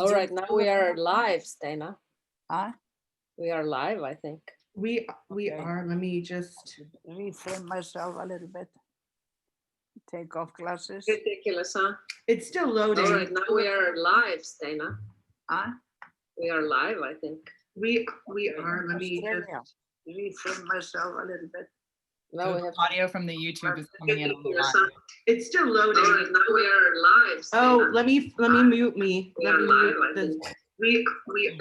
All right, now we are live, Steina. Huh? We are live, I think. We Okay. are. Let me just. Reframe myself a little bit. Take off glasses. Ridiculous, huh? It's still loading. All right, now we are live, Steina. Huh? We are live, I think. We are. Let me Australia. just. Reframe myself a little bit. Now we have audio from the YouTube is coming in on the ridiculous, live. huh? It's still loading. All right, now we are live, Steina. Oh, let me mute me. We Let are me live, mute I this. think. We.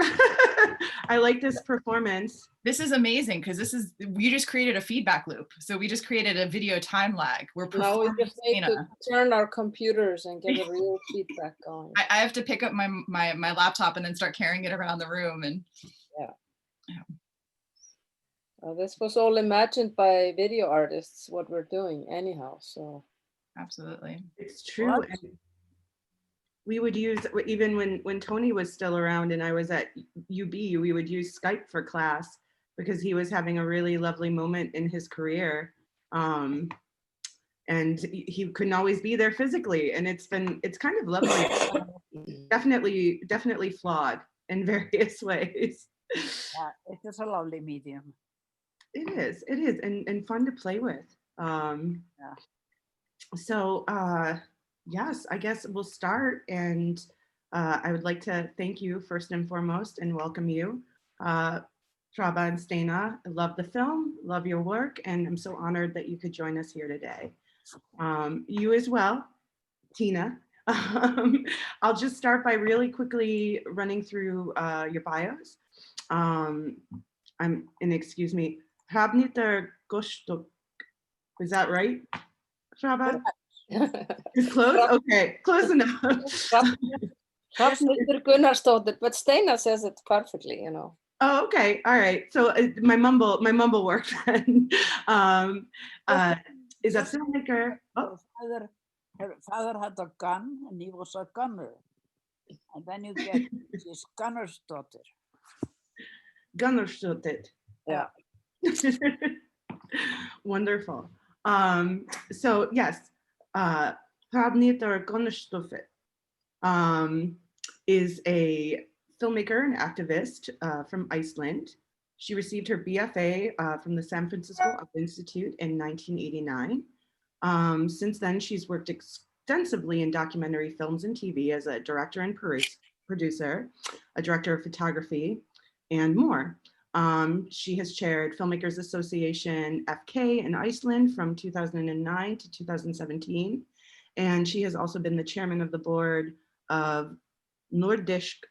I like this performance. This is amazing because we just created a feedback loop. So we just created a video time lag. We're Now we performing just need to Steina. turn our computers and get a real feedback going. I have to pick up my laptop and then start carrying it around the room. And This was all imagined by video artists, what we're doing anyhow, so. absolutely. It's true. What? And we would use, even when Tony was still around and I was at UB, we would use Skype for class because he was having a really lovely moment in his career. And he couldn't always be there physically. And it's kind of lovely. definitely flawed in various ways. Yeah, it is a lovely medium. It is, and fun to play with. Yeah. So yes, I guess we'll start, and I would like to thank you first and foremost and welcome you. Traba and Steina, I love the film, love your work, and I'm so honored that you could join us here today. You as well, Tina. I'll just start by really quickly running through your bios. Excuse me, Hrafnhildur Gostok. Is that right, Traba? It's close? Okay, close enough. Hrafnhildur Gunnarsdóttir, but Steina says it perfectly, you know. Oh, okay, all right. So my mumble worked then. Is a filmmaker. Oh. Her father had a gun and he was a gunner. And then you get this Gunnarsdóttir. Gunnarsdóttir. Yeah. Wonderful. So yes, Hrafnhildur Gunnarsdóttir is a filmmaker and activist from Iceland. She received her BFA from the San Francisco Art Institute in 1989. Since then, she's worked extensively in documentary films and TV as a director and producer, a director of photography, and more. She has chaired Filmmakers Association FK in Iceland from 2009 to 2017. And she has also been the chairman of the board of Nordisk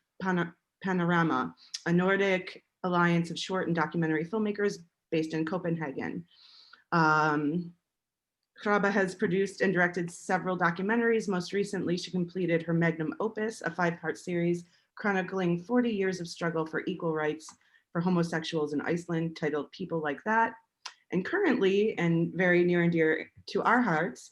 Panorama, a Nordic alliance of short and documentary filmmakers based in Copenhagen. Traba has produced and directed several documentaries. Most recently, she completed her magnum opus, a 5-part series chronicling 40 years of struggle for equal rights for homosexuals in Iceland, titled People Like That. And currently, and very near and dear to our hearts,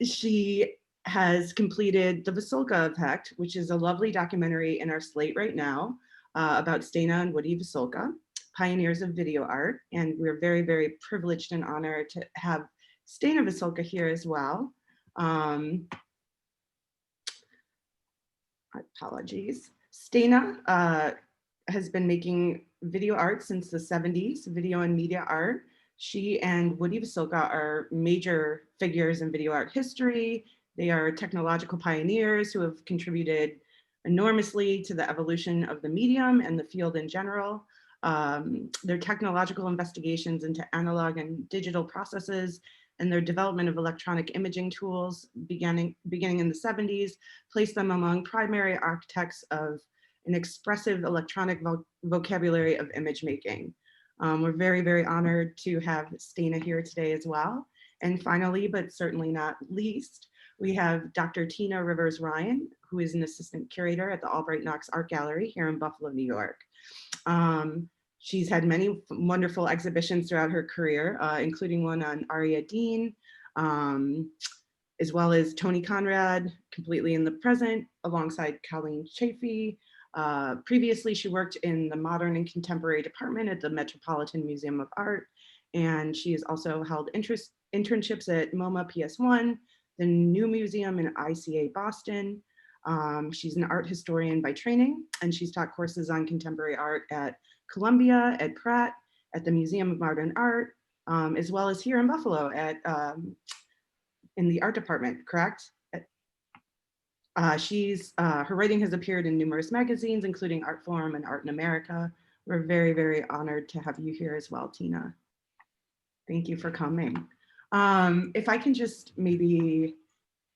she has completed The Vasulka Effect, which is a lovely documentary in our slate right now about Steina and Woody Vasulka, pioneers of video art. And we're very, very privileged and honored to have Steina Vasulka here as well. Apologies. Steina has been making video art since the 70s, video and media art. She and Woody Vasulka are major figures in video art history. They are technological pioneers who have contributed enormously to the evolution of the medium and the field in general. Their technological investigations into analog and digital processes and their development of electronic imaging tools beginning in the 70s placed them among primary architects of an expressive electronic vocabulary of image making. We're very, very honored to have Steina here today as well. And finally, but certainly not least, we have Dr. Tina Rivers Ryan, who is an assistant curator at the Albright Knox Art Gallery here in Buffalo, New York. She's had many wonderful exhibitions throughout her career, including one on Aria Dean, as well as Tony Conrad, Completely in the Present, alongside Colleen Chafee. Previously, she worked in the Modern and Contemporary Department at the Metropolitan Museum of Art, and she has also held internships at MoMA PS1, the New Museum in ICA Boston, She's an art historian by training, and she's taught courses on contemporary art at Columbia, at Pratt, at the Museum of Modern Art, as well as here in Buffalo at in the art department, correct? Her writing has appeared in numerous magazines, including Art Forum and Art in America. We're very, very honored to have you here as well, Tina. Thank you for coming. If I can just maybe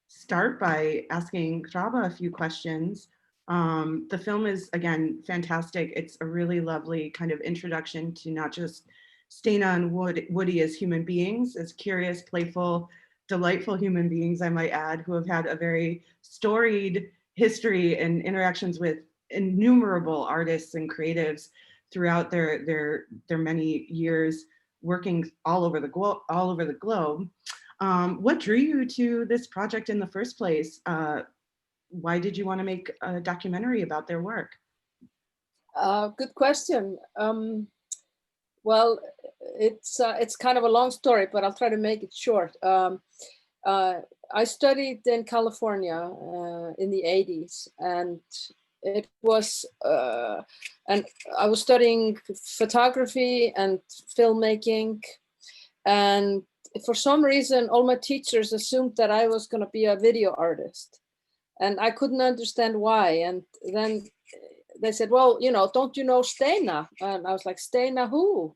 start by asking Hraba a few questions. The film is, again, fantastic. It's a really lovely kind of introduction to not just Steina and Woody as human beings, as curious, playful, delightful human beings, I might add, who have had a very storied history and interactions with innumerable artists and creatives throughout their many years working all over the globe. What drew you to this project in the first place? Why did you want to make a documentary about their work? Good question. Well, it's kind of a long story, but I'll try to make it short. I studied in California in the 80s, and it was, and I was studying photography and filmmaking, and for some reason, all my teachers assumed that I was going to be a video artist, and I couldn't understand why. And then they said, well, you know, don't you know Steina? And I was like, Steina who?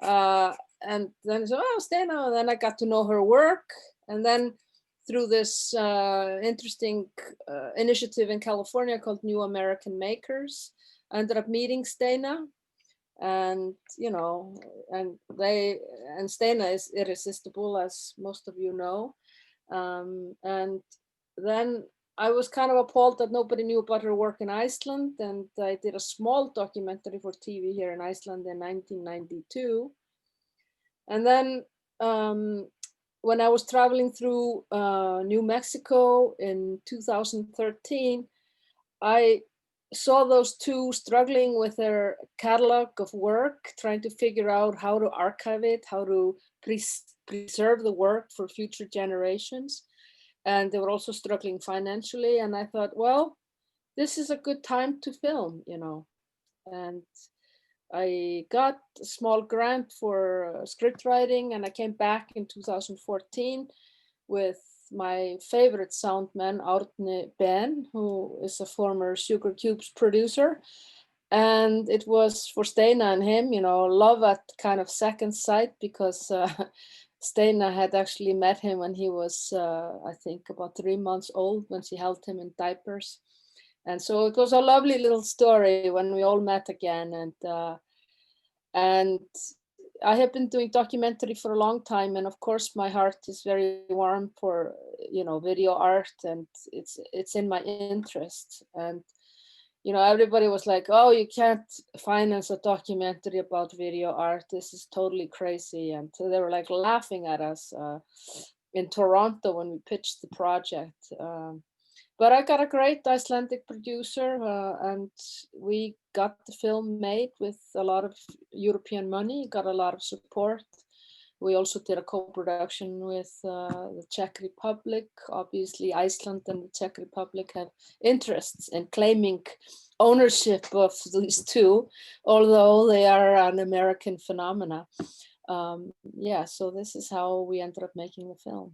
And then they said, oh, Steina. And then I got to know her work. And then through this interesting initiative in California called New American Makers, I ended up meeting Steina. And, you know, and Steina is irresistible, as most of you know. And then I was kind of appalled that nobody knew about her work in Iceland. And I did a small documentary for TV here in Iceland in 1992. And then when I was traveling through New Mexico in 2013, I saw those two struggling with their catalog of work, trying to figure out how to archive it, how to preserve the work for future generations. And they were also struggling financially. And I thought, well, this is a good time to film, you know. And I got a small grant for script writing, and I came back in 2014 with my favorite soundman, Árni Ben, who is a former Sugar Cubes producer. And it was for Steina and him, you know, love at kind of second sight, because Steina had actually met him when he was, I think, about 3 months old, when she held him in diapers. And so it was a lovely little story when we all met again. And I have been doing documentary for a long time, and of course my heart is very warm for, you know, video art, and it's in my interest. And you know, everybody was like, "Oh, you can't finance a documentary about video art. This is totally crazy." And so they were like laughing at us in Toronto when we pitched the project. But I got a great Icelandic producer, and we got the film made with a lot of European money, got a lot of support. We also did a co-production with the Czech Republic. Obviously, Iceland and the Czech Republic have interests in claiming ownership of these two, although they are an American phenomena. Yeah, so this is how we ended up making the film.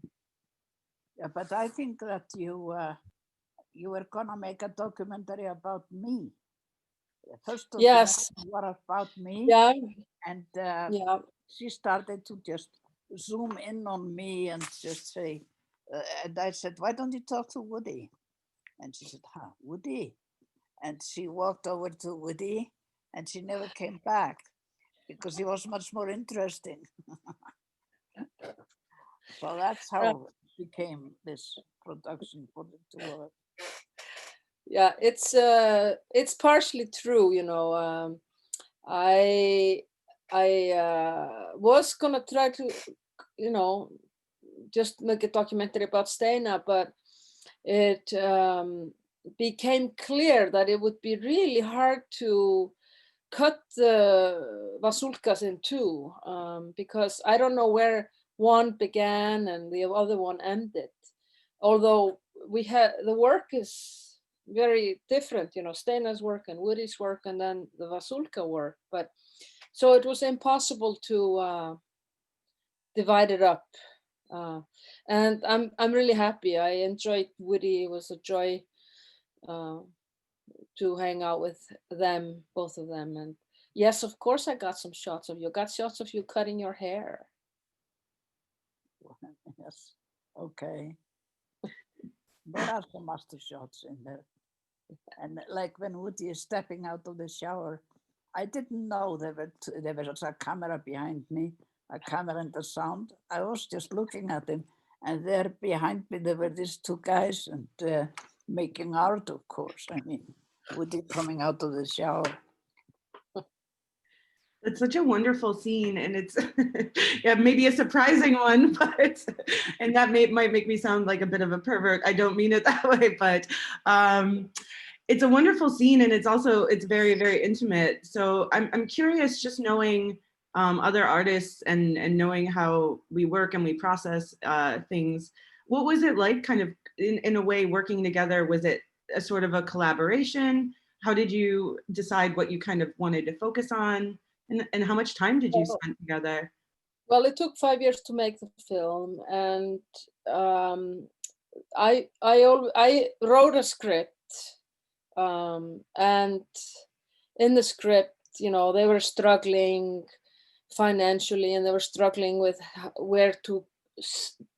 Yeah, but I think that you were gonna make a documentary about me. First of Yes. all, what about me? Yeah. And Yeah. she started to just zoom in on me and just say, and I said, why don't you talk to Woody? And she said, huh, Woody? And she walked over to Woody, and she never came back because he was much more interesting. So that's how it became this production for the two of us. Yeah, it's partially true, you know. I was gonna try to, you know, just make a documentary about Steina, but it became clear that it would be really hard to cut the Vasulkas in two, because I don't know where one began and the other one ended. Although we had, the work is very different, you know, Steina's work and Woody's work, and then the Vasulka work. But so it was impossible to divide it up. And I'm really happy. I enjoyed Woody. It was a joy to hang out with them, both of them. And yes, of course, I got some shots of you. Got shots of you cutting your hair. Yes. Okay. There are some master shots in there. And like when Woody is stepping out of the shower, I didn't know there was a camera behind me, a camera and the sound. I was just looking at him, and there behind me there were these two guys and making art, of course. I mean, Woody coming out of the shower. It's such a wonderful scene, and it's yeah, maybe a surprising one, but and that might make me sound like a bit of a pervert. I don't mean it that way, but it's a wonderful scene, and it's very, very intimate. So I'm curious, just knowing other artists and knowing how we work and we process things. What was it like, kind of in a way, working together? Was it a sort of a collaboration? How did you decide what you kind of wanted to focus on? And how much time did you spend together? Well, it took 5 years to make the film, and I wrote a script, and in the script, you know, they were struggling financially, and they were struggling with where to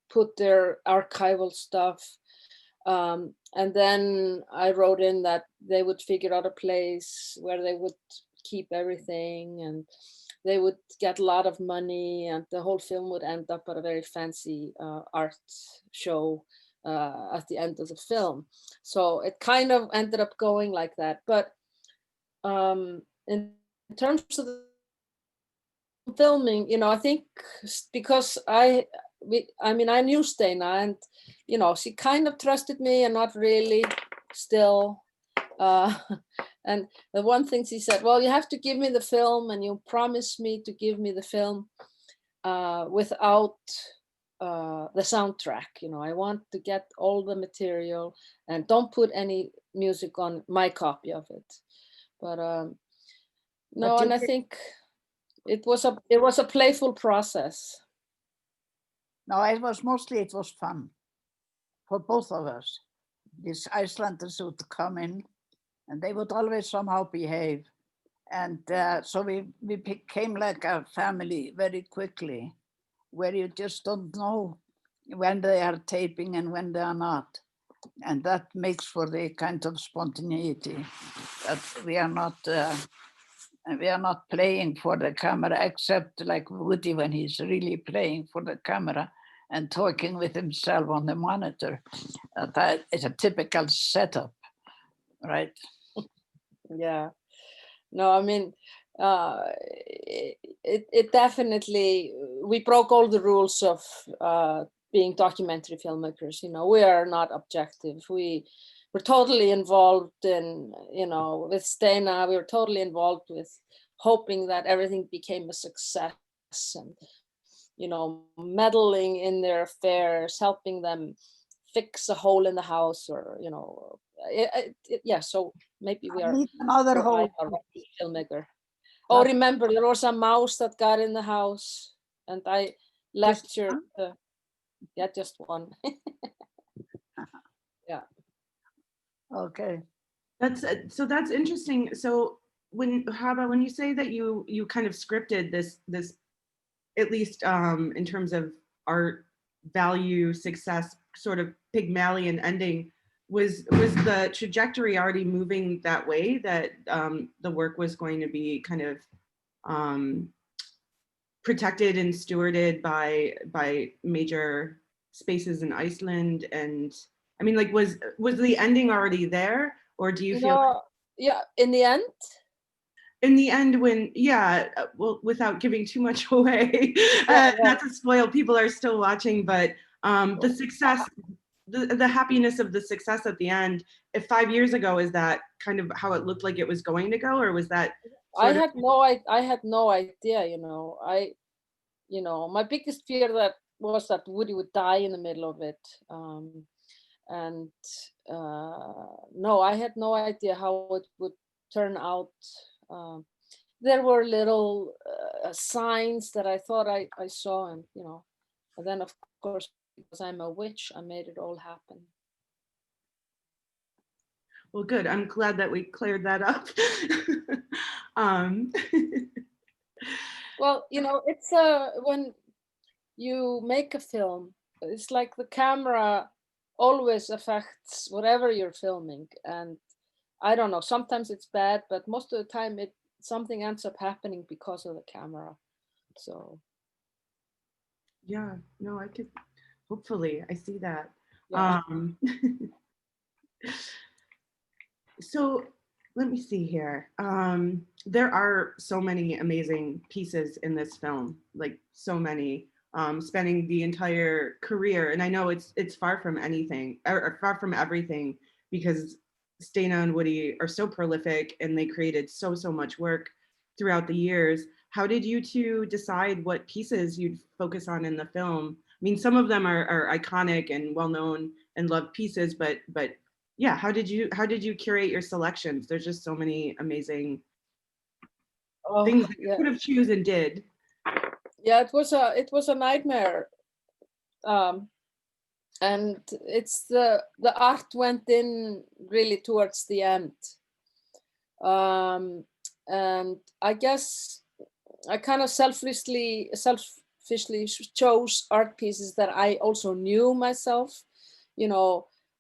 put their archival stuff. And then I wrote in that they would figure out a place where they would keep everything, and they would get a lot of money, and the whole film would end up at a very fancy art show at the end of the film. So it kind of ended up going like that. But in terms of the filming, you know, I think because I knew Steina, and you know, she kind of trusted me and not really still. And the one thing she said, well, you have to give me the film, and you promise me to give me the film without the soundtrack. You know, I want to get all the material, and don't put any music on my copy of it. But no, and I think it was a playful process. No, it was fun for both of us. These Icelanders would come in, and they would always somehow behave. And so we became like a family very quickly, where you just don't know when they are taping and when they are not. And that makes for the kind of spontaneity that we are not playing for the camera, except like Woody when he's really playing for the camera and talking with himself on the monitor. That is a typical setup, right? Yeah. No, I mean, it definitely, we broke all the rules of being documentary filmmakers. You know, we are not objective. We were totally involved in, you know, with Steina, we were totally involved with hoping that everything became a success, and, you know, meddling in their affairs, helping them fix a hole in the house, or, you know, yeah, so maybe we are another hole. Filmmaker. Oh, remember, there was a mouse that got in the house, and I lectured. Yeah, just one. Yeah. Okay. That's interesting. So when you say that you kind of scripted this at least in terms of art value, success, sort of Pygmalion ending, was the trajectory already moving that way, that the work was going to be kind of protected and stewarded by major spaces in Iceland? And I mean, like, was the ending already there, or do you feel yeah, in the end? In the end, when, yeah, well, without giving too much away, not to spoil, people are still watching, but the success, the happiness of the success at the end, if 5 years ago, is that kind of how it looked like it was going to go, or was that I had no idea, you know, my biggest fear was that Woody would die in the middle of it. And no, I had no idea how it would turn out. There were little signs that I thought I saw, and and then of course, because I'm a witch, I made it all happen. Well, good. I'm glad that we cleared that up. Well, it's when you make a film, it's like the camera always affects whatever you're filming. And I don't know, sometimes it's bad, but most of the time something ends up happening because of the camera. So yeah, no, I could, hopefully, I see that. yeah. So let me see here. There are so many amazing pieces in this film, like so many, spanning the entire career. And I know it's far from anything, or far from everything, because Steina and Woody are so prolific and they created so much work throughout the years. How did you two decide what pieces you'd focus on in the film? I mean, some of them are iconic and well-known and loved pieces, but yeah, how did you curate your selections? There's just so many amazing things that you Yeah. could have choose and did. Yeah, it was a nightmare. And it's the art went in really towards the end. And I guess I kind of selfishly chose art pieces that I also knew myself.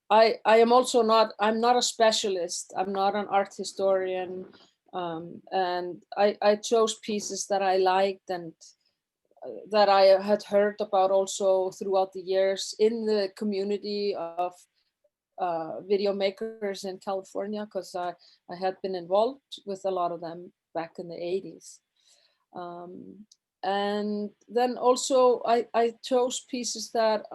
I am also I'm not a specialist. I'm not an art historian. And I chose pieces that I liked and that I had heard about also throughout the years in the community of video makers in California, because I had been involved with a lot of them back in the 80s. And then also I chose pieces that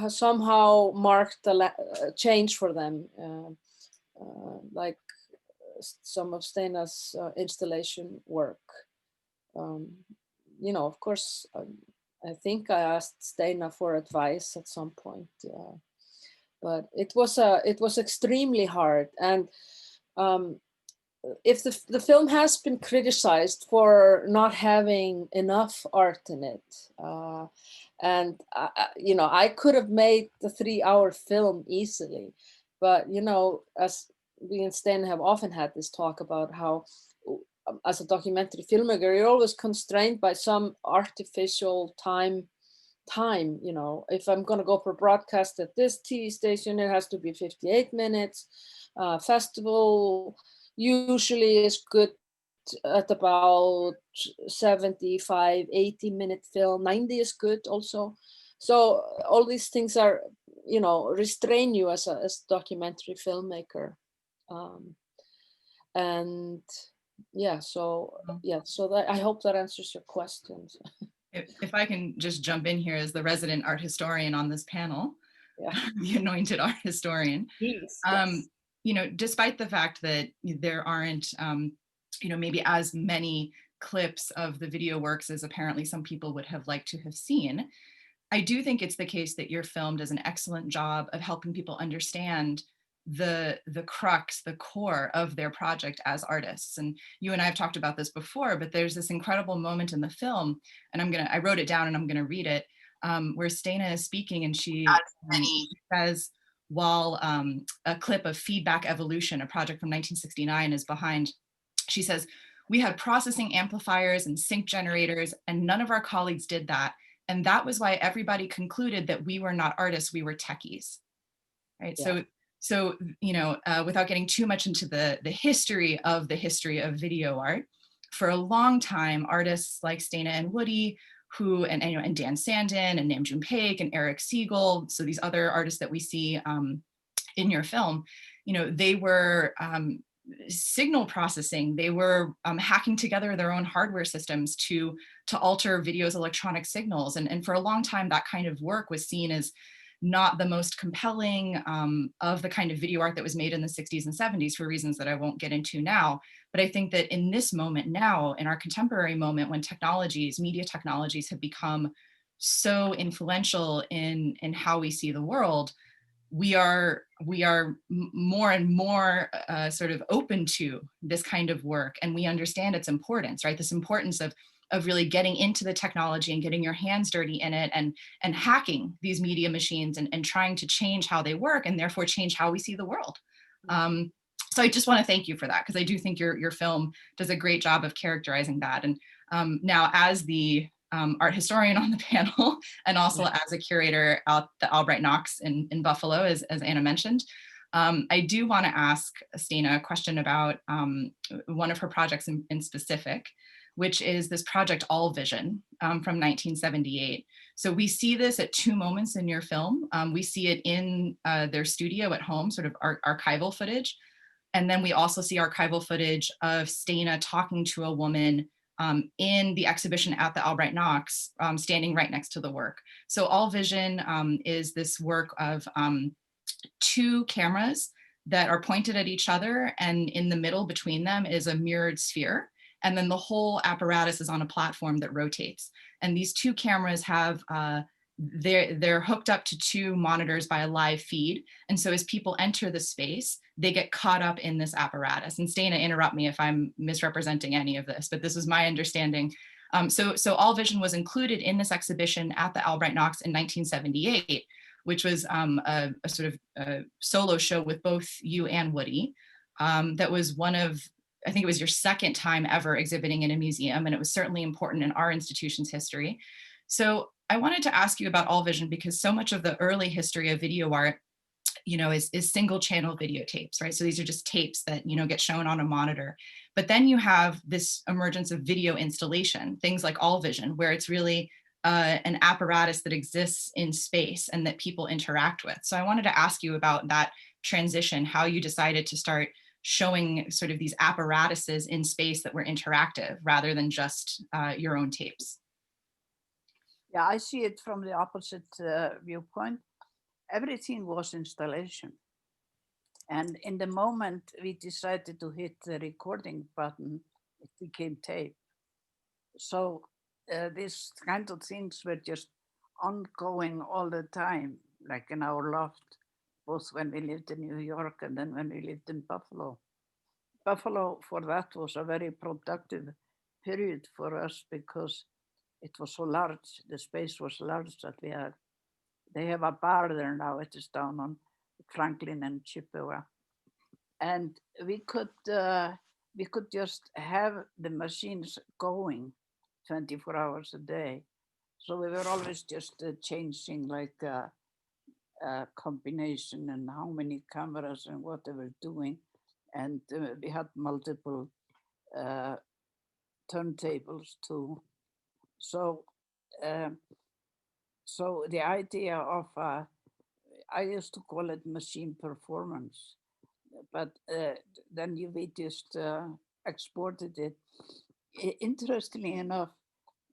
somehow marked a change for them, like some of Steina's installation work. Of course, I think I asked Steina for advice at some point, but it was extremely hard. And if the film has been criticized for not having enough art in it, and I could have made the 3-hour film easily, but as we and Steina have often had this talk about how, as a documentary filmmaker, you're always constrained by some artificial time. If I'm going to go for broadcast at this TV station, it has to be 58 minutes. Festival usually is good at about 75, 80-minute film. 90 is good also. So all these things are, restrain you as a documentary filmmaker. And yeah, so that, I hope that answers your questions. If I can just jump in here as the resident art historian on this panel, the anointed art historian. Yes. Despite the fact that there aren't, maybe as many clips of the video works as apparently some people would have liked to have seen, I do think it's the case that your film does an excellent job of helping people understand the crux, the core of their project as artists. And you and I have talked about this before, but there's this incredible moment in the film, and I wrote it down and I'm gonna read it, where Steina is speaking and she says, while a clip of Feedback Evolution, a project from 1969, is behind, she says, "We had processing amplifiers and sync generators, and none of our colleagues did that. And that was why everybody concluded that we were not artists, we were techies." Right? Yeah. So without getting too much into the history of video art, for a long time, artists like Steina and Woody, and Dan Sandin and Namjoon Paik and Eric Siegel, so these other artists that we see in your film, they were signal processing. They were hacking together their own hardware systems to alter video's electronic signals. And for a long time, that kind of work was seen as not the most compelling of the kind of video art that was made in the 60s and 70s for reasons that I won't get into now. But I think that in this moment now, in our contemporary moment, when media technologies have become so influential in how we see the world, we are more and more sort of open to this kind of work, and we understand its importance, right? This importance of really getting into the technology and getting your hands dirty in it, and hacking these media machines, and trying to change how they work, and therefore change how we see the world. So I just want to thank you for that, because I do think your film does a great job of characterizing that. And now, as the art historian on the panel, and also as a curator at the Albright Knox in Buffalo, as Anna mentioned, I do want to ask Steina a question about one of her projects in specific, which is this project All Vision from 1978. So we see this at two moments in your film. We see it in their studio at home, sort of archival footage. And then we also see archival footage of Steina talking to a woman in the exhibition at the Albright Knox, standing right next to the work. So All Vision is this work of two cameras that are pointed at each other, and in the middle between them is a mirrored sphere. And then the whole apparatus is on a platform that rotates. And these two cameras have, they're hooked up to two monitors by a live feed. And so as people enter the space, they get caught up in this apparatus. And Steina, interrupt me if I'm misrepresenting any of this, but this is my understanding. So All Vision was included in this exhibition at the Albright Knox in 1978, which was a sort of a solo show with both you and Woody. That was one of, I think it was your second time ever exhibiting in a museum, and it was certainly important in our institution's history. So I wanted to ask you about All Vision, because so much of the early history of video art, is single channel videotapes, right? So these are just tapes that, get shown on a monitor. But then you have this emergence of video installation, things like All Vision, where it's really an apparatus that exists in space and that people interact with. So I wanted to ask you about that transition, how you decided to start showing sort of these apparatuses in space that were interactive rather than just your own tapes. Yeah, I see it from the opposite viewpoint. Everything was installation. And in the moment we decided to hit the recording button, it became tape. So these kind of things were just ongoing all the time, like in our loft, both when we lived in New York and then when we lived in Buffalo. Buffalo, for that, was a very productive period for us because it was so large. The space was large that we had. They have a bar there now. It is down on Franklin and Chippewa, and we could just have the machines going 24 hours a day. So we were always just changing like a combination and how many cameras and what they were doing. And we had multiple turntables too. So the idea of, I used to call it machine performance, but then we just exported it. Interestingly enough,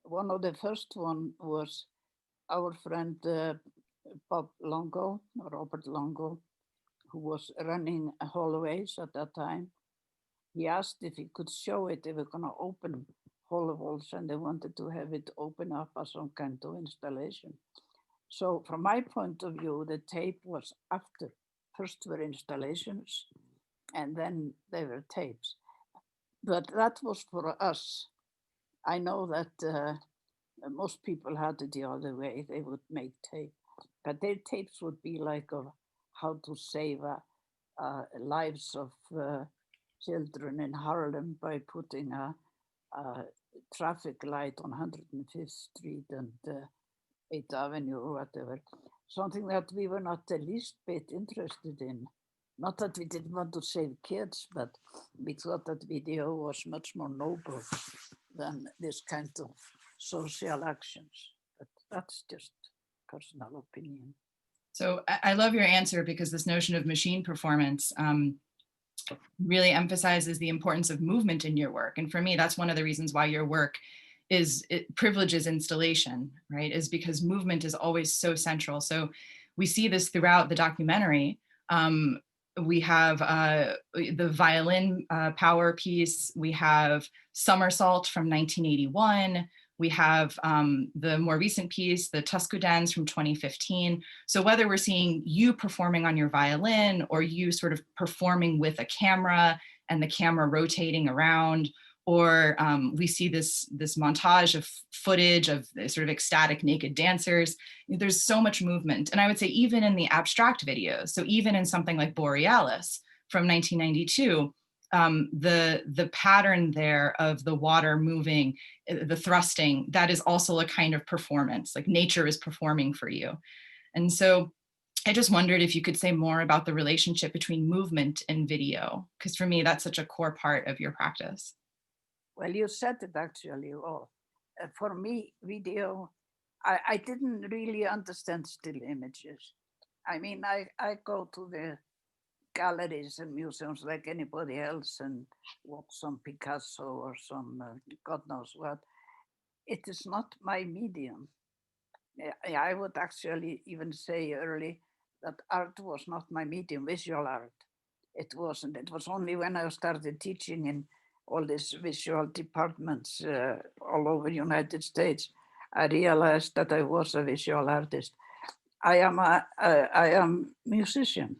one of the first one was our friend Bob Longo, or Robert Longo, who was running hallways at that time. He asked if he could show it. They were going to open hallways and they wanted to have it open up as some kind of installation. So from my point of view, the tape was after. First were installations and then they were tapes. But that was for us. I know that most people had it the other way. They would make tape, but their tapes would be like of how to save lives of children in Harlem by putting a traffic light on 105th Street and 8th Avenue or whatever. Something that we were not the least bit interested in. Not that we didn't want to save kids, but we thought that video was much more noble than this kind of social actions. But that's just personal opinion. So I love your answer, because this notion of machine performance really emphasizes the importance of movement in your work. And for me, that's one of the reasons why your work privileges installation, right? Is because movement is always so central. So we see this throughout the documentary. We have the violin power piece. We have Somersault from 1981. We have the more recent piece, the Tusku Dance from 2015. So whether we're seeing you performing on your violin or you sort of performing with a camera and the camera rotating around, or we see this montage of footage of sort of ecstatic naked dancers. There's so much movement. And I would say even in the abstract videos, so even in something like Borealis from 1992, the pattern there of the water moving, the thrusting, that is also a kind of performance, like nature is performing for you. And so I just wondered if you could say more about the relationship between movement and video, because for me, that's such a core part of your practice. Well, you said it actually all. For me, video, I didn't really understand still images. I mean, I go to the galleries and museums like anybody else and watch some Picasso or some God knows what. It is not my medium. I would actually even say early that art was not my medium, visual art. It wasn't. It was only when I started teaching in all these visual departments all over the United States, I realized that I was a visual artist. I am musician,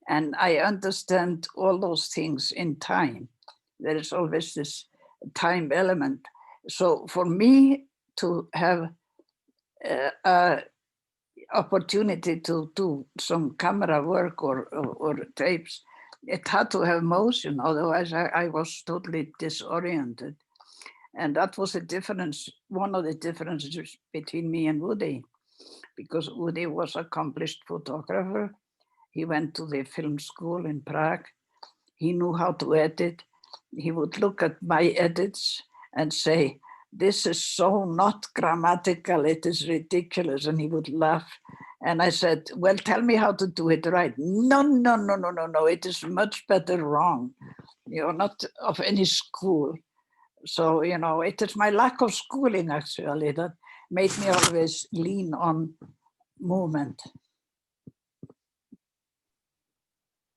and I understand all those things in time. There is always this time element. So for me to have opportunity to do some camera work or tapes, it had to have motion, otherwise I was totally disoriented. And that was a difference, one of the differences between me and Woody, because Woody was an accomplished photographer. He went to the film school in Prague. He knew how to edit. He would look at my edits and say, "This is so not grammatical, it is ridiculous," and he would laugh. And I said, "Well, tell me how to do it right." "No, no, no, no, no, no, it is much better wrong. You're not of any school." So, you know, it is my lack of schooling actually that made me always lean on movement.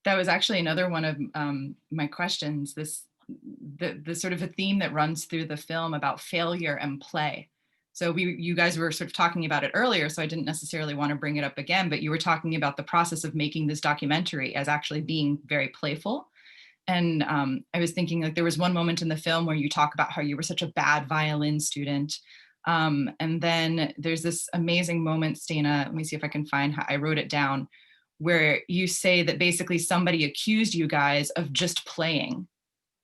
That was actually another one of my questions, the sort of a theme that runs through the film about failure and play. So you guys were sort of talking about it earlier, so I didn't necessarily want to bring it up again, but you were talking about the process of making this documentary as actually being very playful. And I was thinking, like, there was one moment in the film where you talk about how you were such a bad violin student. And then there's this amazing moment, Steina, let me see if I can find how I wrote it down, where you say that basically somebody accused you guys of just playing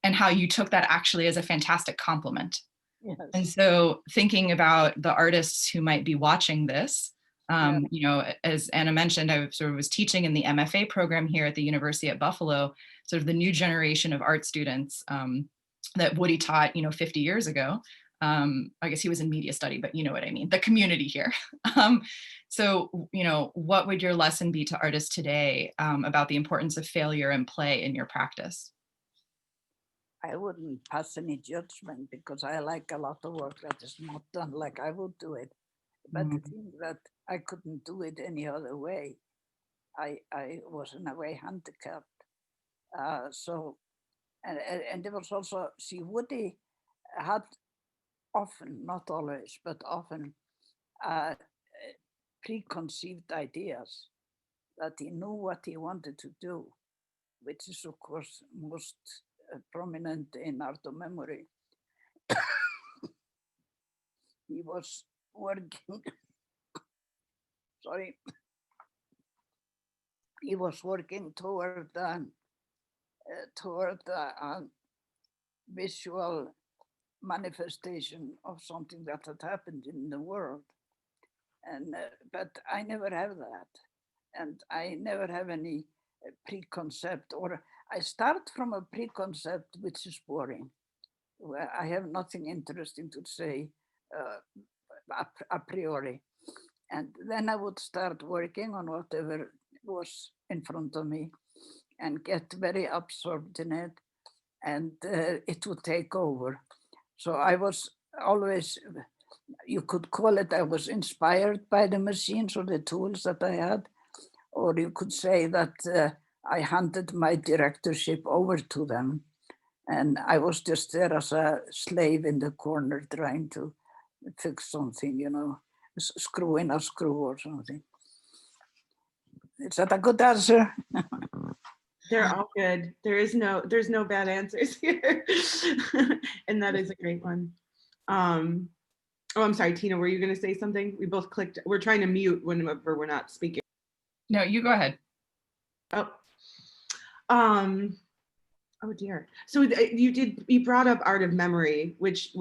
and how you took that actually as a fantastic compliment. Yes. And so thinking about the artists who might be watching this, you know, as Anna mentioned, I sort of was teaching in the MFA program here at the University at Buffalo, sort of the new generation of art students that Woody taught, you know, 50 years ago. I guess he was in media study, but you know what I mean, the community here. So, you know, what would your lesson be to artists today about the importance of failure and play in your practice? I wouldn't pass any judgment because I like a lot of work that is not done like I would do it. But the thing that I couldn't do it any other way, I was in a way handicapped. So, and there was also, see, Woody had often, not always, but often preconceived ideas that he knew what he wanted to do, which is of course most prominent in art of memory. He was working, sorry, he was working toward a visual manifestation of something that had happened in the world. And but I never have that, and I never have any preconcept, or I start from a preconcept which is boring, where I have nothing interesting to say a priori, and then I would start working on whatever was in front of me and get very absorbed in it, and it would take over. So I was always, you could call it, I was inspired by the machines or the tools that I had, or you could say that I handed my directorship over to them, and I was just there as a slave in the corner trying to fix something, you know, screw in a screw or something. Is that a good answer? They're all good. There's no bad answers here. And that is a great one. Oh, I'm sorry, Tina, were you going to say something? We both clicked. We're trying to mute whenever we're not speaking. No, you go ahead. Oh, oh dear. So you brought up art of memory, which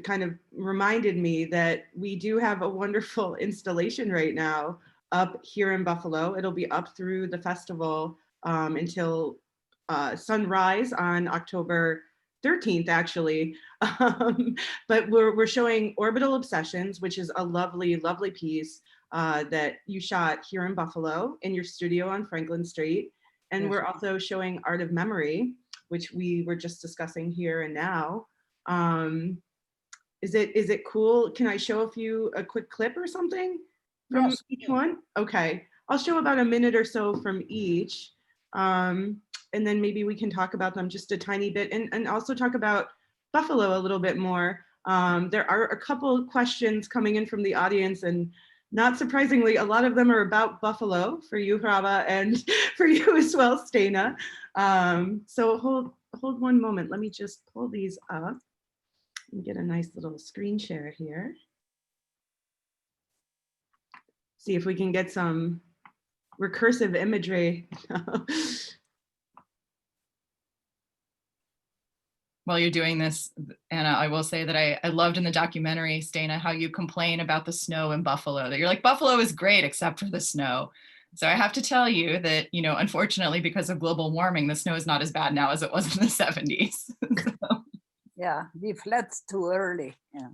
kind of reminded me that we do have a wonderful installation right now up here in Buffalo. It'll be up through the festival until sunrise on October 13th, actually. But we're showing Orbital Obsessions, which is a lovely, lovely piece that you shot here in Buffalo in your studio on Franklin Street. And Yes. we're also showing Art of Memory, which we were just discussing here and now. Is it cool? Can I show a quick clip or something from Yes. each one? Okay, I'll show about a minute or so from each. And then maybe we can talk about them just a tiny bit and also talk about Buffalo a little bit more. There are a couple questions coming in from the audience, and not surprisingly, a lot of them are about Buffalo for you, Hrava, and for you as well, Steina. So hold one moment. Let me just pull these up and get a nice little screen share here. See if we can get some recursive imagery. While you're doing this, Anna, I will say that I loved in the documentary, Steina, how you complain about the snow in Buffalo, that you're like, Buffalo is great except for the snow. So I have to tell you that, you know, unfortunately, because of global warming, the snow is not as bad now as it was in the 70s. So. Yeah, we fled too early. Yeah.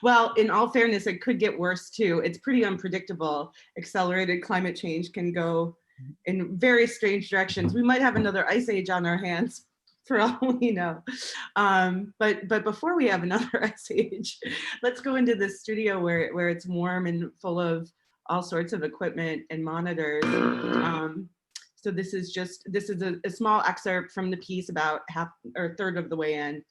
Well, in all fairness, it could get worse too. It's pretty unpredictable. Accelerated climate change can go in very strange directions. We might have another ice age on our hands for all we know. But before we have another ice age, let's go into the studio where it's warm and full of all sorts of equipment and monitors. So this is a small excerpt from the piece about half or third of the way in.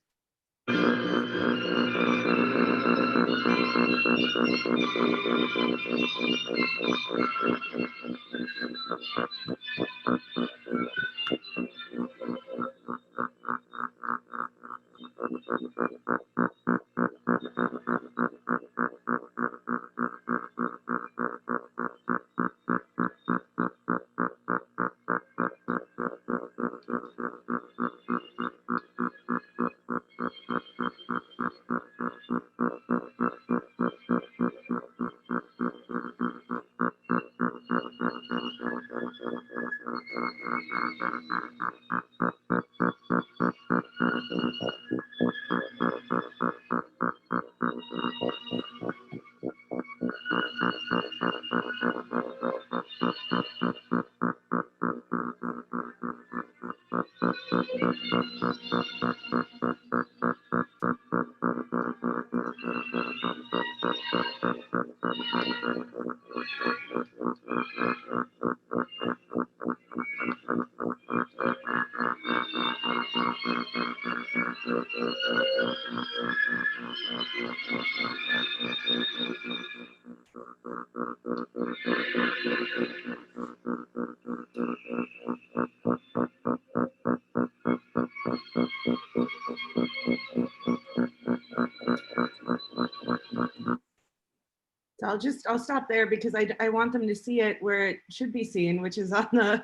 So I'll stop there because I want them to see it where it should be seen, which is on the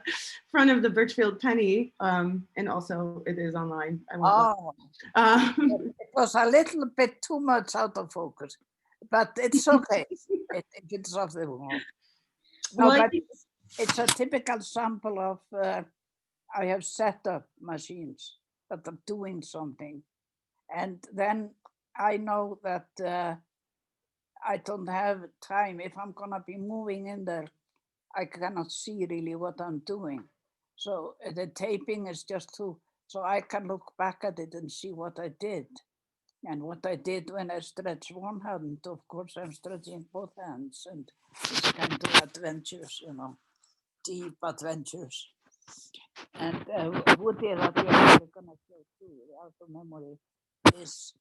front of the Birchfield Penny, and also it is online. It was a little bit too much out of focus, but it's okay. It's off the wall. No, well, but it's a typical sample of I have set up machines that are doing something, and then I know that I don't have time. If I'm gonna be moving in there, I cannot see really what I'm doing. So the taping is just so I can look back at it and see what I did. And what I did when I stretch one hand, of course, I'm stretching both hands, and it's kind of adventures, you know, deep adventures. And Woody, that you're going to show too, the art of memory, is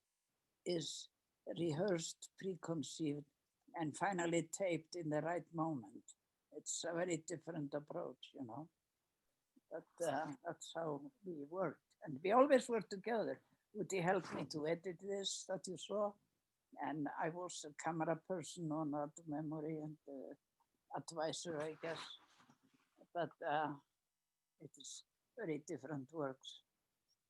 rehearsed, preconceived, and finally taped in the right moment. It's a very different approach, you know. But that's how we work. And we always work together. Woody helped me to edit this that you saw. And I was a camera person on art memory and advisor, I guess. But it is very different works.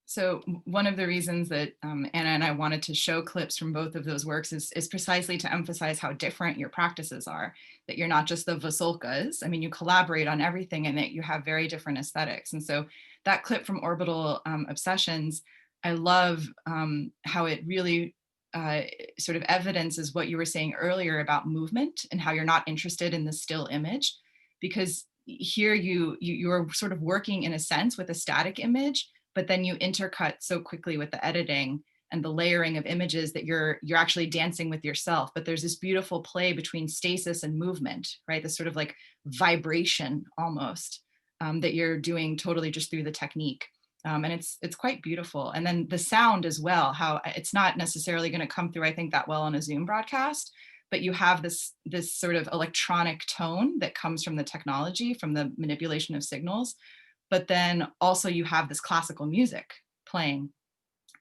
So one of the reasons that Anna and I wanted to show clips from both of those works is precisely to emphasize how different your practices are, that you're not just the Vasulkas. I mean, you collaborate on everything and that you have very different aesthetics. And so that clip from Orbital Obsessions, I love how it really sort of evidences what you were saying earlier about movement and how you're not interested in the still image, because here you're sort of working in a sense with a static image, but then you intercut so quickly with the editing and the layering of images that you're actually dancing with yourself. But there's this beautiful play between stasis and movement, right? This sort of like vibration almost that you're doing totally just through the technique. And it's quite beautiful. And then the sound as well, how it's not necessarily going to come through, I think, that well on a Zoom broadcast, but you have this sort of electronic tone that comes from the technology, from the manipulation of signals. But then also you have this classical music playing.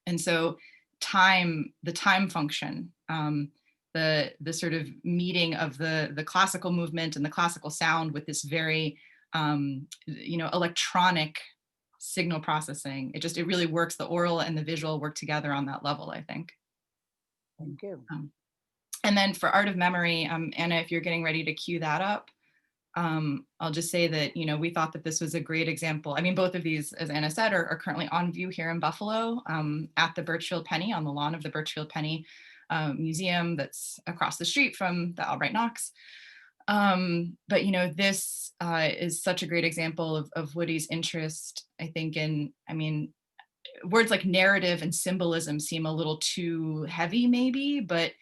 And so the time function, the sort of meeting of the classical movement and the classical sound with this very, electronic signal processing. It really works. The oral and the visual work together on that level, I think. Thank you. And then for Art of Memory, Anna, if you're getting ready to cue that up, I'll just say that, we thought that this was a great example. I mean, both of these, as Anna said, are currently on view here in Buffalo at the Birchfield Penny, on the lawn of the Birchfield Penny Museum that's across the street from the Albright Knox. But, this is such a great example of Woody's interest, I think, words like narrative and symbolism seem a little too heavy maybe, but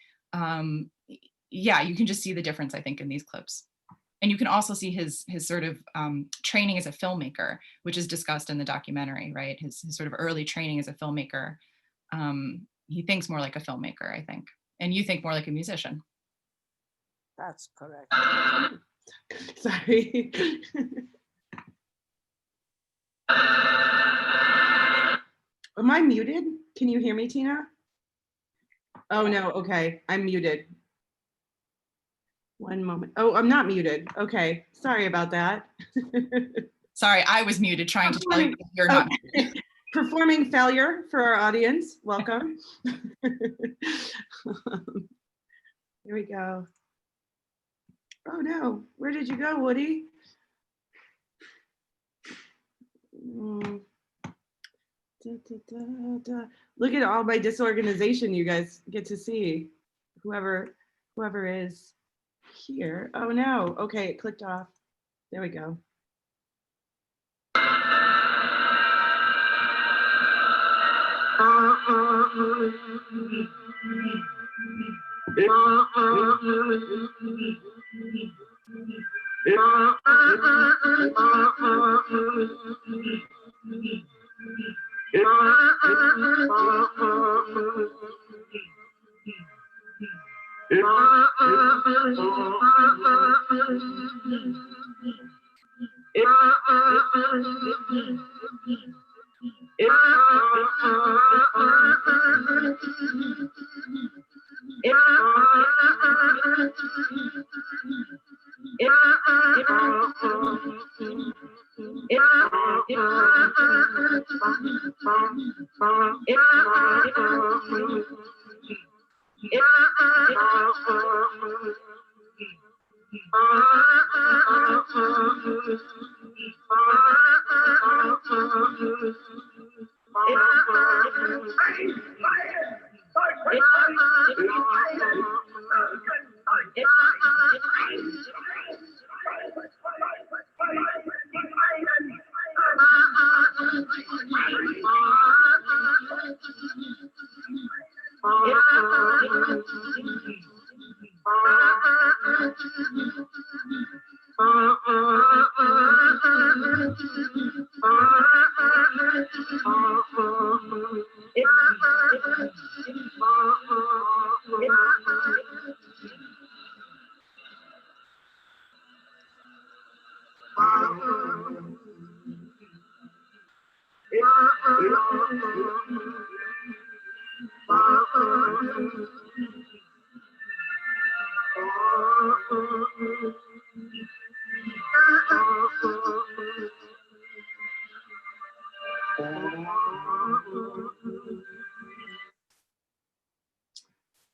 yeah, you can just see the difference, I think, in these clips. And you can also see his sort of training as a filmmaker, which is discussed in the documentary, right? His sort of early training as a filmmaker. He thinks more like a filmmaker, I think. And you think more like a musician. That's correct. Sorry. Am I muted? Can you hear me, Tina? Oh, no. Okay. I'm muted. One moment. Oh, I'm not muted. Okay. Sorry about that. Sorry, I was muted trying to tell you that you're not muted. Performing failure for our audience. Welcome. Here we go. Oh no, where did you go, Woody? Look at all my disorganization you guys get to see. Whoever is here. Oh no, okay, it clicked off. There we go.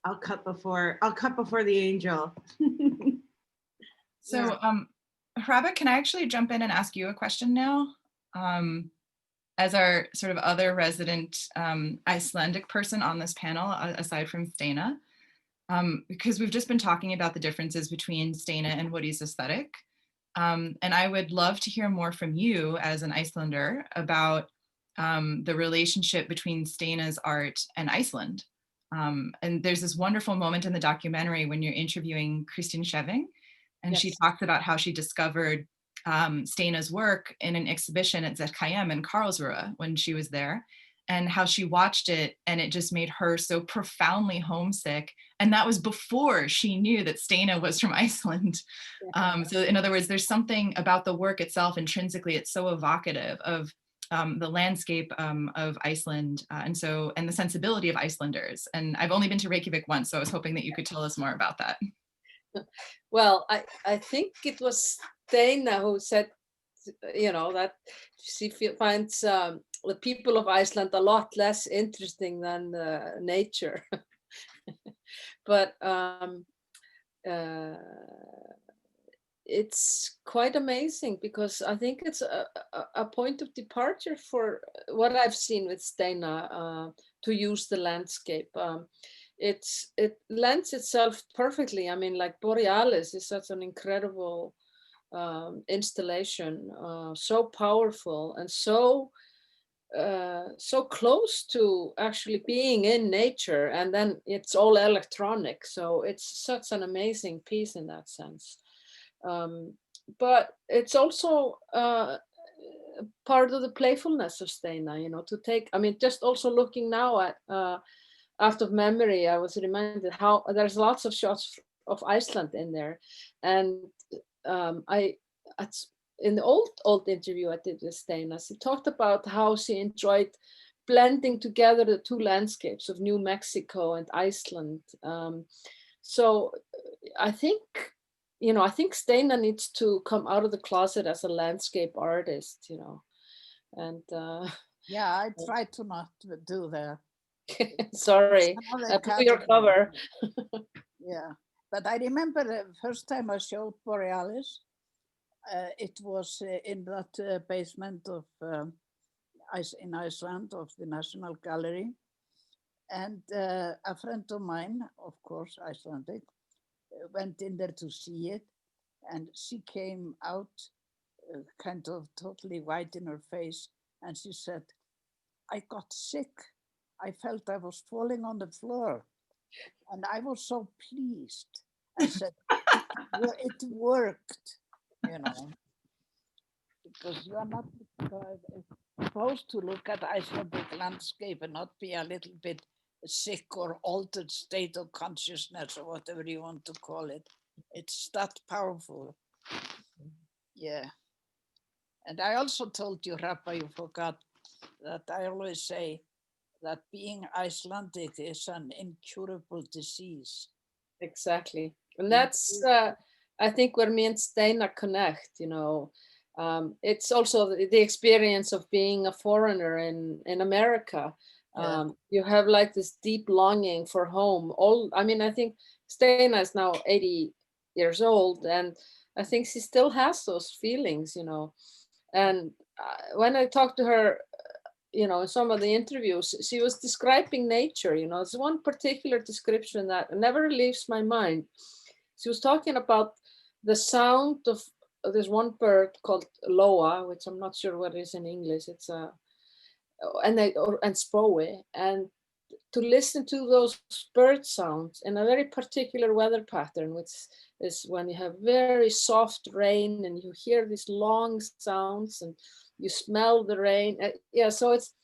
I'll cut before the angel. So, Hrabak, can I actually jump in and ask you a question now? As our sort of other resident Icelandic person on this panel, aside from Steina, because we've just been talking about the differences between Steina and Woody's aesthetic. And I would love to hear more from you as an Icelander about the relationship between Steina's art and Iceland. And there's this wonderful moment in the documentary when you're interviewing Kristín Scheving, and Yes. she talks about how she discovered Steina's work in an exhibition at ZKM in Karlsruhe when she was there, and how she watched it and it just made her so profoundly homesick. And that was before she knew that Steina was from Iceland. So in other words, there's something about the work itself intrinsically, it's so evocative of the landscape of Iceland and the sensibility of Icelanders. And I've only been to Reykjavik once, so I was hoping that you could tell us more about that. Well, I think it was Steina who said, that she finds the people of Iceland a lot less interesting than nature. But it's quite amazing because I think it's a point of departure for what I've seen with Steina to use the landscape. It lends itself perfectly. I mean, like Borealis is such an incredible installation, so powerful and so close to actually being in nature, and then it's all electronic. So it's such an amazing piece in that sense. But it's also part of the playfulness of Steina, to take, I mean, just also looking now at out of memory, I was reminded how there's lots of shots of Iceland in there. And in the old interview I did with Steina, she talked about how she enjoyed blending together the two landscapes of New Mexico and Iceland. So I think Steina needs to come out of the closet as a landscape artist, and yeah, I try to not do that. Sorry, I blew your cover. Yeah, but I remember the first time I showed Borealis, it was in that basement of in Iceland of the National Gallery, and a friend of mine, of course Icelandic, went in there to see it, and she came out kind of totally white in her face, and she said, "I got sick. I felt I was falling on the floor." And I was so pleased. I said, it worked, because you are not supposed to look at Icelandic landscape and not be a little bit sick or altered state of consciousness or whatever you want to call it. It's that powerful. Yeah. And I also told you, Rappa, you forgot, that I always say that being Icelandic is an incurable disease. Exactly. And that's, I think, where me and Steina connect, it's also the experience of being a foreigner in America. Yeah. You have like this deep longing for home. I think Steina is now 80 years old, and I think she still has those feelings, and when I talked to her, in some of the interviews, she was describing nature, it's one particular description that never leaves my mind. She was talking about the sound of there's one bird called loa, which I'm not sure what it is in English. It's and spoe, and to listen to those bird sounds in a very particular weather pattern, which is when you have very soft rain and you hear these long sounds and you smell the rain. So it's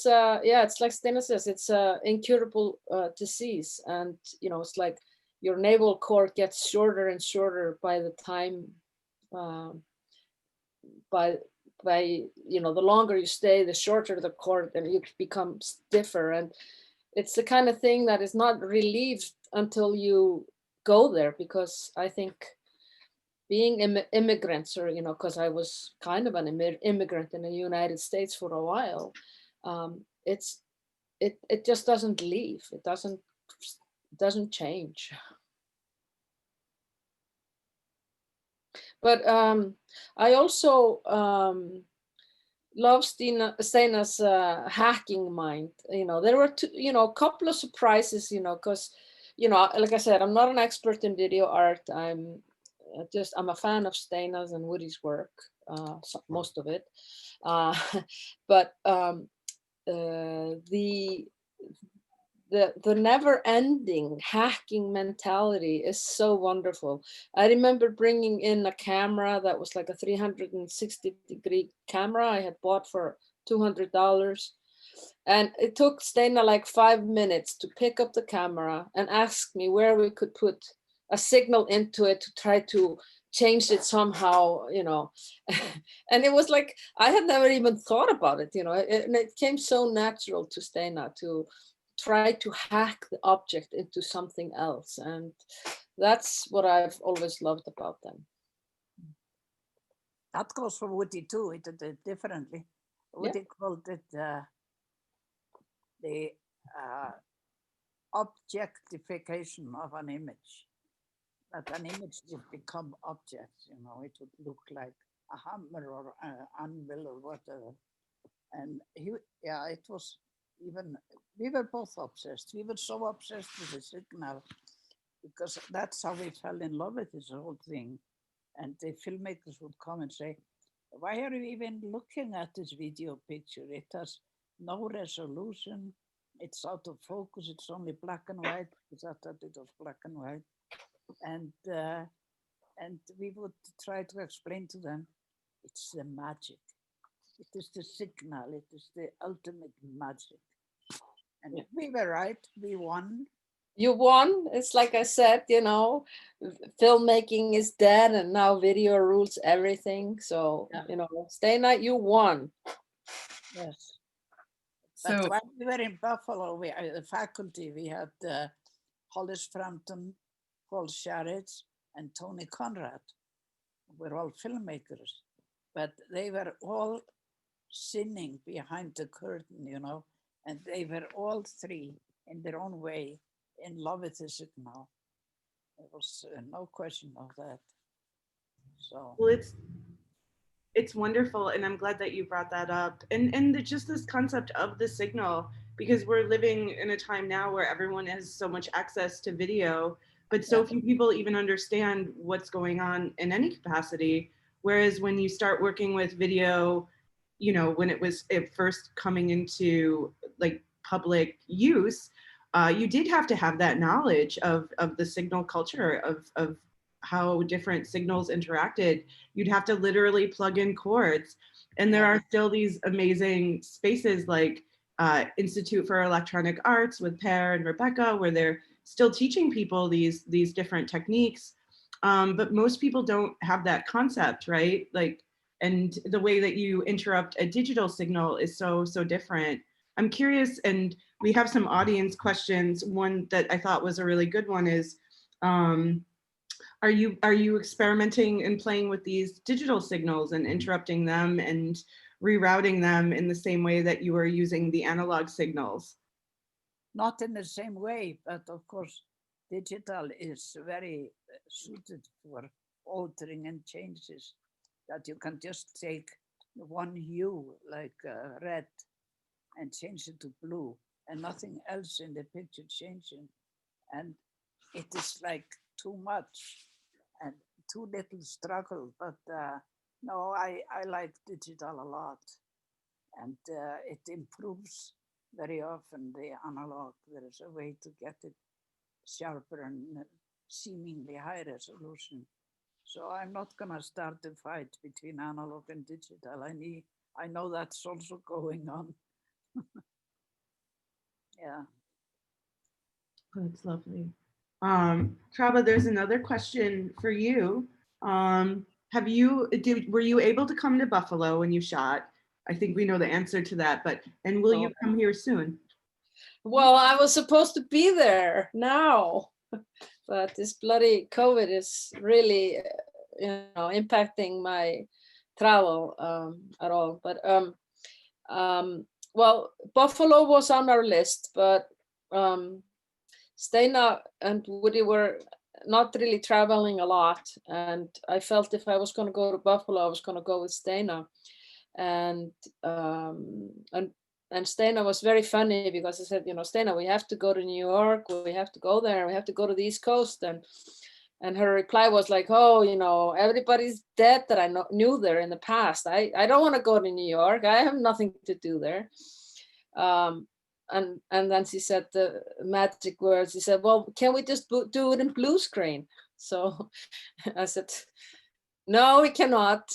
like Steina says, it's a incurable disease, and it's like your navel cord gets shorter and shorter by the time you know, the longer you stay, the shorter the cord, and you become stiffer. And it's the kind of thing that is not relieved until you go there, because I think being immigrants, or, you know, because I was kind of an immigrant in the United States for a while, it just doesn't leave. It doesn't change. But I also love Steina's hacking mind. You know, there were a couple of surprises, you know, because, you know, like I said, I'm not an expert in video art. I'm a fan of Steina's and Woody's work, most of it. But the never-ending hacking mentality is so wonderful. I remember bringing in a camera that was like a 360-degree camera I had bought for $200. And it took Steina like 5 minutes to pick up the camera and ask me where we could put a signal into it to try to change it somehow, you know. And it was like, I had never even thought about it, you know. And it came so natural to Steina to try to hack the object into something else. And that's what I've always loved about them. That goes for Woody too. He did it differently. Woody called it the objectification of an image. That an image would become objects, you know, it would look like a hammer or an anvil or whatever. And it was even, we were both obsessed. We were so obsessed with the signal because that's how we fell in love with this whole thing. And the filmmakers would come and say, why are you even looking at this video picture? It has no resolution. It's out of focus. It's only black and white. Because I thought it was black and white. And we would try to explain to them, it's the magic. It is the signal. It is the ultimate magic. And we were right. We won. You won. It's like I said, you know, filmmaking is dead and now video rules everything. So, you know, Steina, you won. Yes. So but when we were in Buffalo, the faculty, we had Hollis Frampton, Paul Sharits, and Tony Conrad. We're all filmmakers, but they were all sinning behind the curtain, you know, and they were all three in their own way in love with the signal. There was no question of that. So well, it's wonderful, and I'm glad that you brought that up. And just this concept of the signal, because we're living in a time now where everyone has so much access to video, but so few people even understand what's going on in any capacity. Whereas when you start working with video, you know, when it first coming into like public use, you did have to have that knowledge of the signal culture, of how different signals interacted. You'd have to literally plug in cords. And there are still these amazing spaces like Institute for Electronic Arts with Per and Rebecca, where they're still teaching people these different techniques. But most people don't have that concept, right? Like, and the way that you interrupt a digital signal is so different. I'm curious, and we have some audience questions. One that I thought was a really good one is, are you experimenting and playing with these digital signals and interrupting them and rerouting them in the same way that you were using the analog signals? not in the same way, but of course, digital is very suited for altering and changes, that you can just take one hue like red and change it to blue and nothing else in the picture changing. And it is like too much and too little struggle. But no, I like digital a lot. And it improves very often the analog. There is a way to get it sharper and seemingly high resolution. So I'm not gonna start a fight between analog and digital. I know that's also going on. Yeah. That's lovely. Traba, there's another question for you. were you able to come to Buffalo when you shot? I think we know the answer to that, and will you come here soon? Well, I was supposed to be there now, but this bloody COVID is really, impacting my travel at all. But well, Buffalo was on our list, but Steina and Woody were not really traveling a lot, and I felt if I was going to go to Buffalo, I was going to go with Steina, and Steina was very funny because I said, Steina, we have to go to New York, we have to go there, we have to go to the East Coast, and her reply was like, oh, everybody's dead that I knew there in the past. I don't want to go to New York. I have nothing to do there. And then she said the magic words. She said, well, can we just do it in blue screen? So I said, no, we cannot.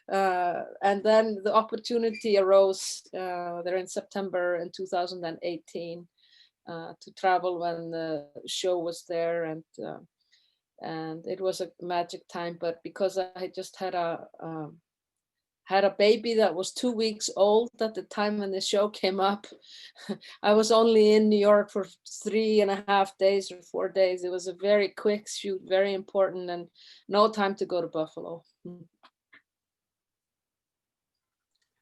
And then the opportunity arose there in September in 2018 to travel when the show was there, and it was a magic time. But because I had just had a baby that was 2 weeks old at the time when the show came up, I was only in New York for 3.5 days or 4 days. It was a very quick shoot, very important, and no time to go to Buffalo.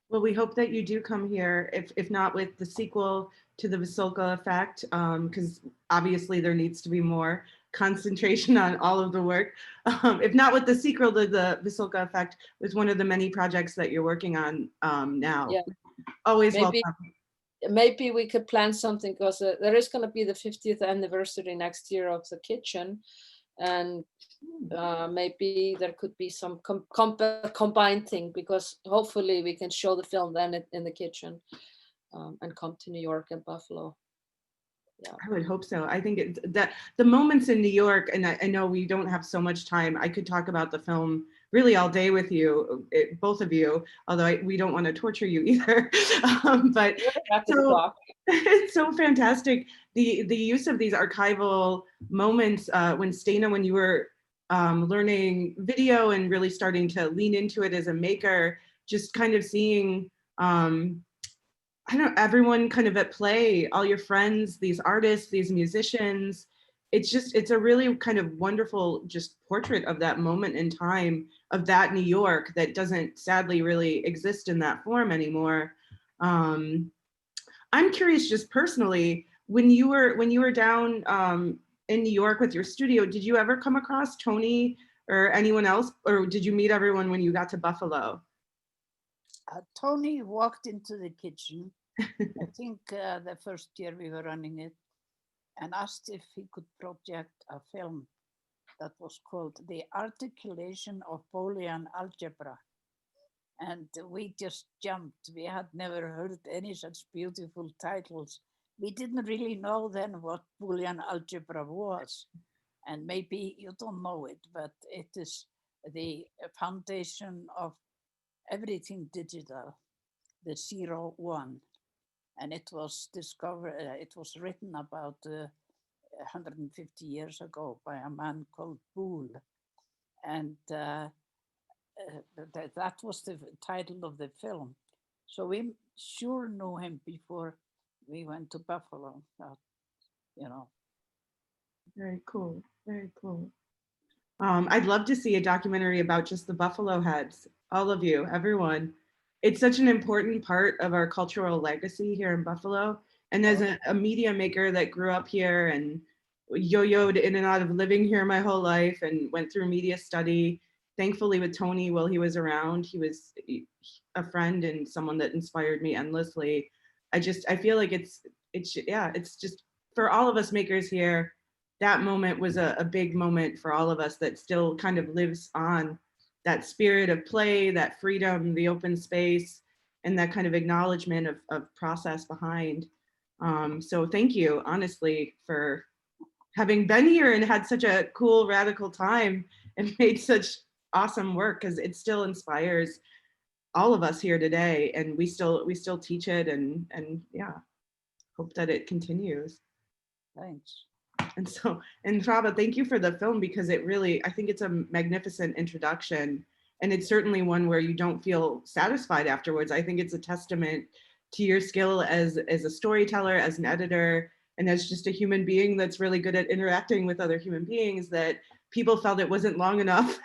Well, we hope that you do come here, if not with the sequel to the Vasulka Effect, because obviously there needs to be more concentration on all of the work. If not with the sequel to the Vasulka Effect, with one of the many projects that you're working on now. Yeah. Always Maybe, welcome. Maybe we could plan something, because there is going to be the 50th anniversary next year of the kitchen, and maybe there could be some combined thing, because hopefully we can show the film then in the kitchen and come to New York and Buffalo. Yeah. I would hope so. I think that the moments in New York, and I know we don't have so much time. I could talk about the film really all day with you, both of you, although we don't want to torture you either. But so, it's so fantastic, the use of these archival moments when Steina, when you were learning video and really starting to lean into it as a maker, just kind of seeing I don't know, everyone kind of at play, all your friends, these artists, these musicians. It's a really kind of wonderful just portrait of that moment in time, of that New York that doesn't sadly really exist in that form anymore. I'm curious, just personally, when you were down in New York with your studio, did you ever come across Tony or anyone else, or did you meet everyone when you got to Buffalo? Tony walked into the kitchen, I think the first year we were running it, and asked if he could project a film that was called The Articulation of Boolean Algebra. And we just jumped. We had never heard any such beautiful titles. We didn't really know then what Boolean algebra was. And maybe you don't know it, but it is the foundation of everything digital, the 0-1. And it was discovered, it was written about 150 years ago by a man called Boole. And that was the title of the film. So we sure knew him before we went to Buffalo, you know. Very cool, very cool. I'd love to see a documentary about just the Buffalo Heads, all of you, everyone. It's such an important part of our cultural legacy here in Buffalo. And as a media maker that grew up here and yo-yoed in and out of living here my whole life and went through media study, thankfully with Tony while he was around, he was a friend and someone that inspired me endlessly. I feel like it's just for all of us makers here, that moment was a big moment for all of us that still kind of lives on. That spirit of play, that freedom, the open space, and that kind of acknowledgement of process behind. So thank you, honestly, for having been here and had such a cool, radical time and made such awesome work, because it still inspires all of us here today, and we still teach it, and yeah, hope that it continues. Thanks. And so, and Hrafnhildur, thank you for the film, because it really, I think it's a magnificent introduction. And it's certainly one where you don't feel satisfied afterwards. I think it's a testament to your skill as a storyteller, as an editor, and as just a human being that's really good at interacting with other human beings, that people felt it wasn't long enough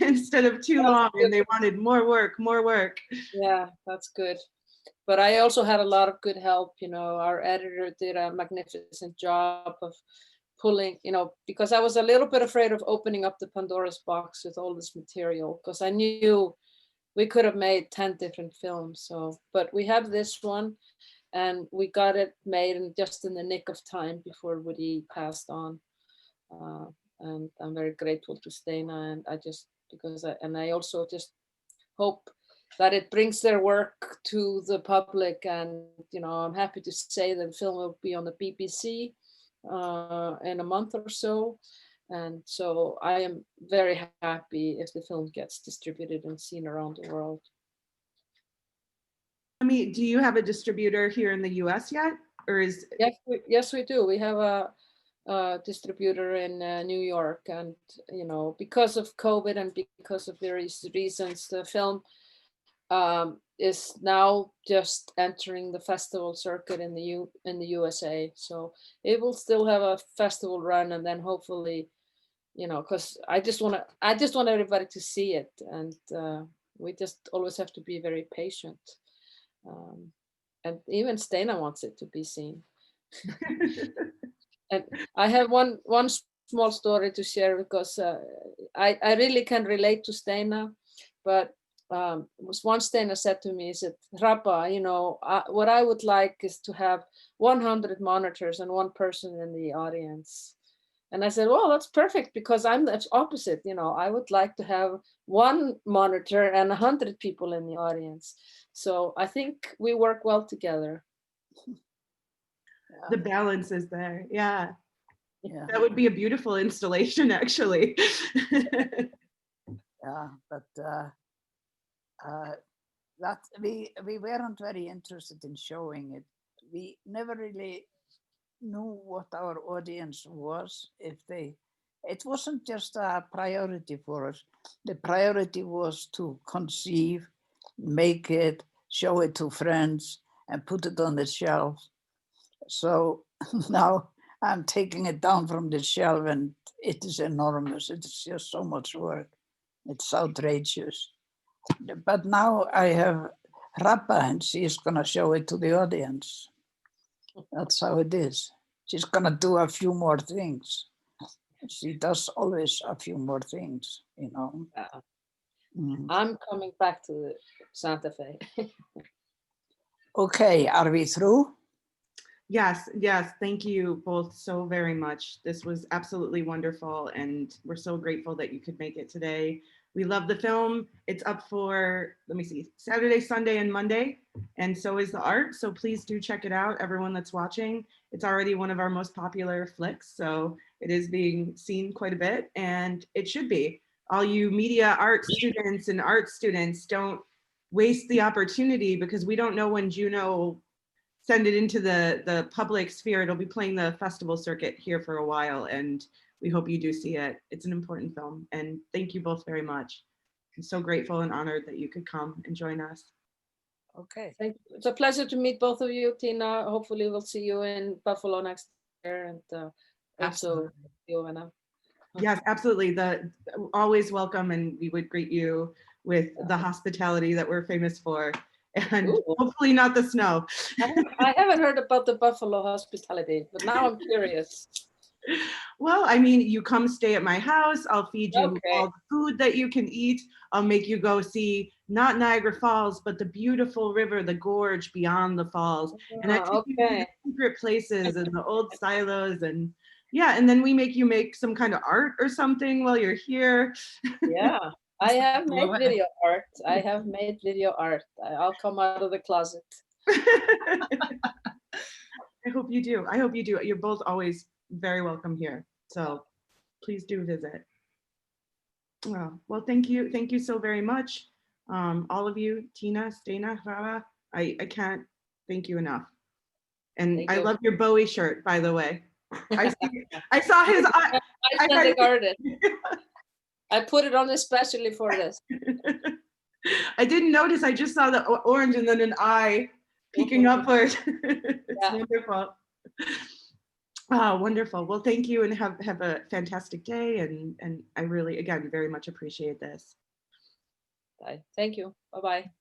instead of too long, and they wanted more work, more work. Yeah, that's good. But I also had a lot of good help. You know, our editor did a magnificent job of pulling, you know, because I was a little bit afraid of opening up the Pandora's box with all this material, because I knew we could have made 10 different films. So, but we have this one, and we got it made in just in the nick of time before Woody passed on. And I'm very grateful to Steina, and I also just hope that it brings their work to the public. And, you know, I'm happy to say that the film will be on the BBC in a month or so. And so I am very happy if the film gets distributed and seen around the world. I mean, do you have a distributor here in the US yet? Or is... Yes, we do. We have a distributor in New York, and, you know, because of COVID and because of various reasons, the film is now just entering the festival circuit in the USA. So it will still have a festival run, and then hopefully, you know, because I just want everybody to see it, and we just always have to be very patient. And even Steina wants it to be seen. And I have one small story to share, because I really can relate to Steina, but one Steina said to me, he said, Hrabba, you know, what I would like is to have 100 monitors and one person in the audience. And I said, well, that's perfect, because I'm the opposite. You know, I would like to have one monitor and 100 people in the audience. So I think we work well together. The balance is there. Yeah. Yeah. That would be a beautiful installation, actually. Yeah, but that we weren't very interested in showing it. We never really knew what our audience was. It wasn't just a priority for us. The priority was to conceive, make it, show it to friends, and put it on the shelf. So now I'm taking it down from the shelf, and it is enormous. It's just so much work. It's outrageous. But now I have Hrabba, and she's going to show it to the audience. That's how it is. She's going to do a few more things. She does always a few more things, you know. I'm coming back to Santa Fe. Okay, are we through? Yes, thank you both so very much. This was absolutely wonderful, and we're so grateful that you could make it today. We love the film. It's up for, let me see, Saturday, Sunday, and Monday, and so is the art. So please do check it out, everyone that's watching. It's already one of our most popular flicks, so it is being seen quite a bit, and it should be. All you media art students and art students, don't waste the opportunity, because we don't know when Juno will send it into the public sphere. It'll be playing the festival circuit here for a while, and we hope you do see it. It's an important film, and thank you both very much. I'm so grateful and honored that you could come and join us. Okay. Thank you. It's a pleasure to meet both of you, Tina. Hopefully we'll see you in Buffalo next year, and also Joanna. Yes, absolutely. Always welcome, and we would greet you with the hospitality that we're famous for, and hopefully not the snow. I haven't heard about the Buffalo hospitality, but now I'm curious. Well, I mean, you come stay at my house. I'll feed you all the food that you can eat. I'll make you go see not Niagara Falls, but the beautiful river, the gorge beyond the falls. And I take you to the secret places and the old silos, and yeah, and then we make you make some kind of art or something while you're here. Yeah, I have made video art. I'll come out of the closet. I hope you do. I hope you do. You're both always very welcome here. So please do visit. Well, thank you. Thank you so very much. All of you, Tina, Steina, Hrabba, I can't thank you enough. And I love your Bowie shirt, by the way. I saw his eye. I put it on especially for this. I didn't notice. I just saw the orange and then an eye peeking upward. It's Yeah. wonderful. Oh, wonderful. Well, thank you, and have a fantastic day. And I really, again, very much appreciate this. Bye. Thank you. Bye-bye.